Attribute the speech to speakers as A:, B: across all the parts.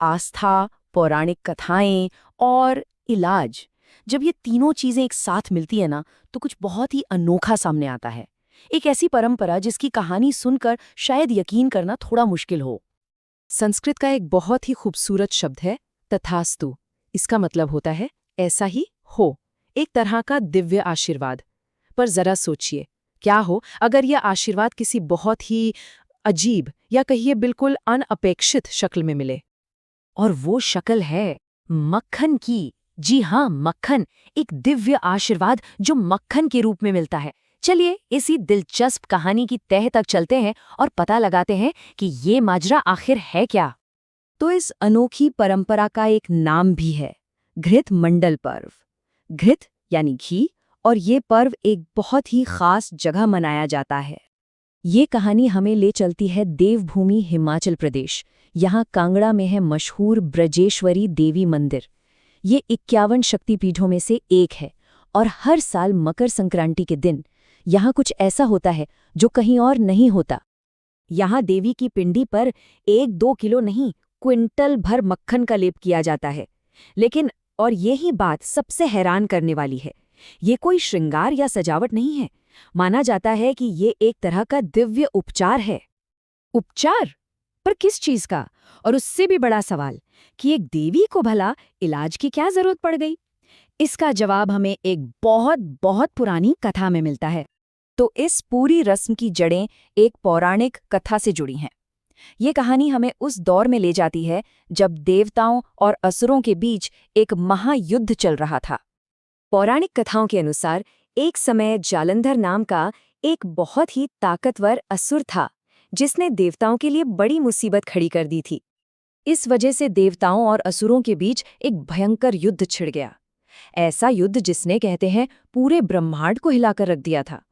A: आस्था, पौराणिक कथाएं और इलाज, जब ये तीनों चीजें एक साथ मिलती है ना, तो कुछ बहुत ही अनोखा सामने आता है। एक ऐसी परंपरा जिसकी कहानी सुनकर शायद यकीन करना थोड़ा मुश्किल हो।
B: संस्कृत का एक बहुत ही खूबसूरत शब्द है तथास्तु। इसका मतलब होता है ऐसा ही हो, एक तरह का दिव्य आशीर्वाद। पर जरा सोचिए, क्या हो अगर यह आशीर्वाद किसी बहुत ही अजीब या कहिए बिल्कुल अनअपेक्षित शक्ल में मिले।
A: और वो शक्ल है मक्खन की। जी हाँ, मक्खन, एक दिव्य आशीर्वाद जो मक्खन के रूप में मिलता है। चलिए इसी दिलचस्प कहानी की तह तक चलते हैं और पता लगाते हैं कि ये माजरा आखिर है क्या।
B: तो इस अनोखी परंपरा का एक नाम भी है, घृत मंडल पर्व। घृत यानी घी, और ये पर्व एक बहुत ही खास जगह मनाया जाता है। ये कहानी हमें ले चलती है देवभूमि हिमाचल प्रदेश। यहाँ कांगड़ा में है मशहूर ब्रजेश्वरी देवी मंदिर। ये 51 शक्तिपीठों में से एक है, और हर साल मकर संक्रांति के दिन यहाँ कुछ ऐसा होता है जो कहीं और नहीं होता।
A: यहाँ देवी की पिंडी पर 1-2 किलो नहीं, क्विंटल भर मक्खन का लेप किया जाता है। लेकिन और यही बात सबसे हैरान करने वाली है, ये कोई श्रृंगार या सजावट नहीं है। माना जाता है कि ये एक तरह का दिव्य उपचार है। उपचार? पर किस चीज का? और उससे भी बड़ा सवाल कि एक देवी को भला इलाज की क्या जरूरत पड़ गई? इसका जवाब हमें एक बहुत बहुत पुरानी कथा में मिलता है। तो इस पूरी रस्म की जड़ें एक पौराणिक कथा से जुड़ी हैं। ये कहानी हमें उस दौर में ले जाती है जब देवताओं और असुरों के बीच एक महायुद्ध चल रहा था। पौराणिक कथाओं के अनुसार एक समय जालंधर नाम का एक बहुत ही ताकतवर असुर था, जिसने देवताओं के लिए बड़ी मुसीबत खड़ी कर दी थी। इस वजह से देवताओं और असुरों के बीच एक भयंकर युद्ध छिड़ गया। ऐसा युद्ध जिसने, कहते हैं, पूरे ब्रह्मांड को हिलाकर रख दिया था।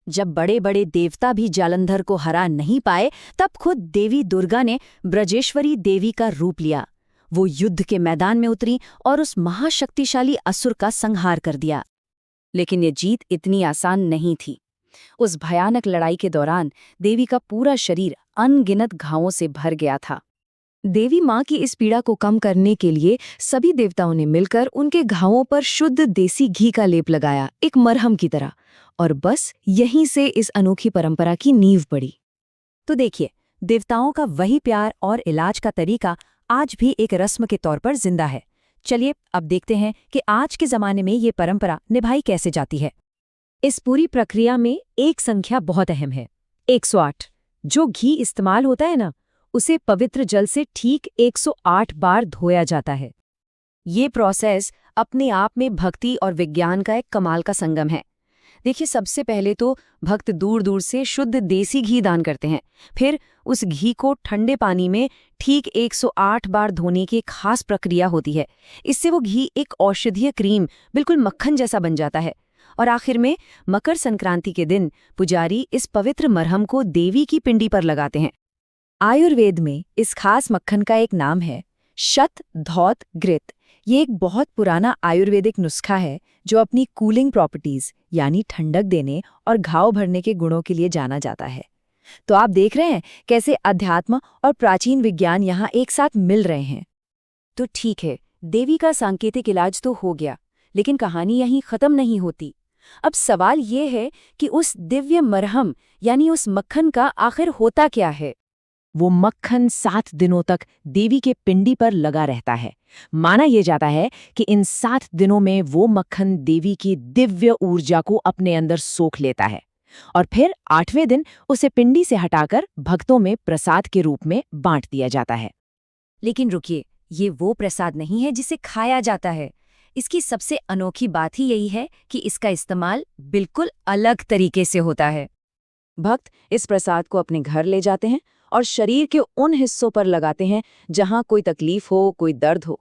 A: जब बड़े बड़े देवता भी जालंधर को हरा नहीं पाए, तब खुद देवी दुर्गा ने ब्रजेश्वरी देवी का रूप लिया। वो युद्ध के मैदान में उतरी और उस महाशक्तिशाली असुर का संहार कर दिया। लेकिन ये जीत इतनी आसान नहीं थी। उस भयानक लड़ाई के दौरान देवी का पूरा शरीर अनगिनत घावों से भर गया था। देवी माँ की इस पीड़ा को कम करने के लिए सभी देवताओं ने मिलकर उनके घावों पर शुद्ध देसी घी का लेप लगाया, एक मरहम की तरह। और बस यहीं से इस अनोखी परंपरा की नींव पड़ी। तो देखिए, देवताओं का वही प्यार और इलाज का तरीका आज भी एक रस्म के तौर पर जिंदा है। चलिए अब देखते हैं कि आज के जमाने में ये परंपरा निभाई कैसे जाती है। इस पूरी प्रक्रिया में एक संख्या बहुत अहम है, 108। जो घी इस्तेमाल होता है ना, उसे पवित्र जल से ठीक 108 बार धोया जाता है। ये प्रोसेस अपने आप में भक्ति और विज्ञान का एक कमाल का संगम है। देखिए, सबसे पहले तो भक्त दूर दूर से शुद्ध देसी घी दान करते हैं। फिर उस घी को ठंडे पानी में ठीक 108 बार धोने की एक खास प्रक्रिया होती है। इससे वो घी एक औषधीय क्रीम, बिल्कुल मक्खन जैसा बन जाता है। और आखिर में मकर संक्रांति के दिन पुजारी इस पवित्र मरहम को देवी की पिंडी पर लगाते हैं। आयुर्वेद में इस खास मक्खन का एक नाम है शत धौत घृत। ये एक बहुत पुराना आयुर्वेदिक नुस्खा है जो अपनी कूलिंग प्रॉपर्टीज यानी ठंडक देने और घाव भरने के गुणों के लिए जाना जाता है। तो आप देख रहे हैं कैसे अध्यात्म और प्राचीन विज्ञान यहाँ एक साथ मिल रहे हैं। तो ठीक है, देवी का सांकेतिक इलाज तो हो गया, लेकिन कहानी यहीं खत्म नहीं होती। अब सवाल ये है कि उस दिव्य मरहम यानी उस मक्खन का आखिर होता क्या है। वो मक्खन 7 दिनों तक देवी के पिंडी पर लगा रहता है। माना यह जाता है कि इन 7 दिनों में वो मक्खन देवी की दिव्य ऊर्जा को अपने अंदर सोख लेता है, और फिर 8वें दिन उसे पिंडी से हटाकर भक्तों में प्रसाद के रूप में बांट दिया जाता है। लेकिन रुकिए, ये वो प्रसाद नहीं है जिसे खाया जाता है। इसकी सबसे अनोखी बात ही यही है कि इसका इस्तेमाल बिल्कुल अलग तरीके से होता है। भक्त इस प्रसाद को अपने घर ले जाते हैं और शरीर के उन हिस्सों पर लगाते हैं जहां कोई तकलीफ हो, कोई दर्द हो।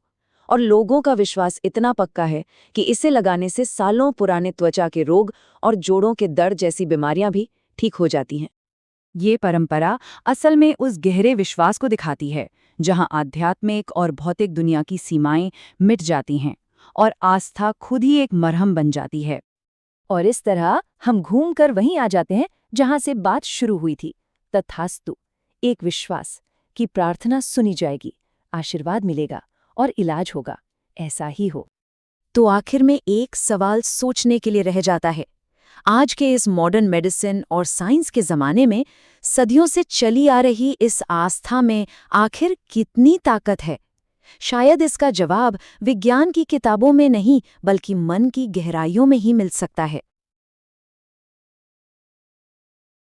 A: और लोगों का विश्वास इतना पक्का है कि इसे लगाने से सालों पुराने त्वचा के रोग और जोड़ों के दर्द जैसी बीमारियां भी ठीक हो जाती हैं। ये परंपरा असल में उस गहरे विश्वास को दिखाती है जहां आध्यात्मिक और भौतिक दुनिया की सीमाएं मिट जाती हैं और आस्था खुद ही एक मरहम बन जाती है। और इस तरह हम घूमकर वहीं आ जाते हैं जहां से बात शुरू हुई थी, तथास्तु, एक विश्वास कि प्रार्थना सुनी जाएगी,
B: आशीर्वाद मिलेगा और इलाज होगा। ऐसा ही हो। तो आखिर में एक सवाल सोचने के लिए रह जाता है। आज के इस मॉडर्न मेडिसिन और साइंस के ज़माने में सदियों से चली आ रही इस आस्था में आखिर कितनी ताकत है? शायद इसका जवाब विज्ञान की किताबों में नहीं, बल्कि मन की गहराइयों में ही मिल सकता है।